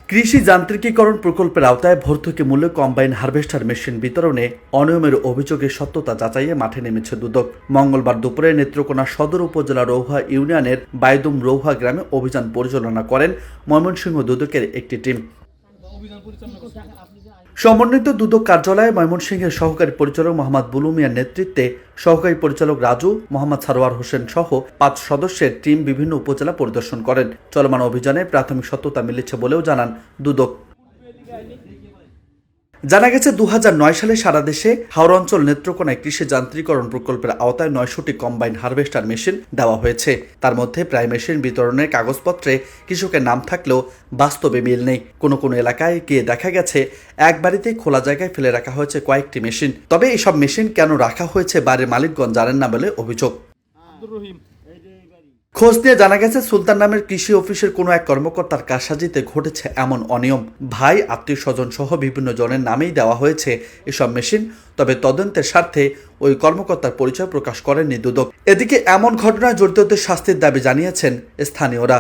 কৃষি যান্ত্রিকীকরণ প্রকল্পের আওতায় ভর্তুকি মূল্যে কম্বাইন হারভেস্টার মেশিন বিতরণে অনিয়মের অভিযোগের সত্যতা যাচাইয়ে মাঠে নেমেছে দুদক। মঙ্গলবার দুপুরে নেত্রকোনা সদর উপজেলা রৌহা ইউনিয়নের বাইদুম রৌহা গ্রামে অভিযান পরিচালনা করেন ময়মনসিংহ দুদকের একটি টিম। সমন্বিত দুদক কার্যালয়ে ময়মনসিংহের সহকারী পরিচালক মোহাম্মদ বুলু মিয়ার নেতৃত্বে সহকারী পরিচালক রাজু, মোহাম্মদ সারোয়ার হোসেন সহ ৫ সদস্যের টিম বিভিন্ন উপজেলা পরিদর্শন করেন। চলমান অভিযানে প্রাথমিক সত্যতা মিলেছে বলেও জানান দুদক। জানা গেছে ২০০৯ সালে সারা দেশে হাওড় অঞ্চল নেত্রকোনায় কৃষি যান্ত্রিকরণ প্রকল্পের আওতায় ৯০০টি কম্বাইন হারভেস্টার মেশিন দেওয়া হয়েছে। তার মধ্যে প্রায় মেশিন বিতরণের কাগজপত্রে কৃষকের নাম থাকলেও বাস্তবে মিল নেই। কোনো কোনো এলাকায় গিয়ে দেখা গেছে এক বাড়িতে খোলা জায়গায় ফেলে রাখা হয়েছে কয়েকটি মেশিন। তবে এসব মেশিন কেন রাখা হয়েছে বাড়ির মালিকগণ জানেন না বলে অভিযোগ। খোঁজ নিয়ে জানা গেছে সুলতান নামের কৃষি অফিসের কোনো এক কর্মকর্তার কারসাজিতে ঘটেছে এমন অনিয়ম। ভাই, আত্মীয় স্বজন সহ বিভিন্ন জনের নামেই দেওয়া হয়েছে এসব মেশিন। তবে তদন্তের স্বার্থে ওই কর্মকর্তার পরিচয় প্রকাশ করেননি দুদক। এদিকে এমন ঘটনায় জড়িতদের শাস্তির দাবি জানিয়েছেন স্থানীয়রা।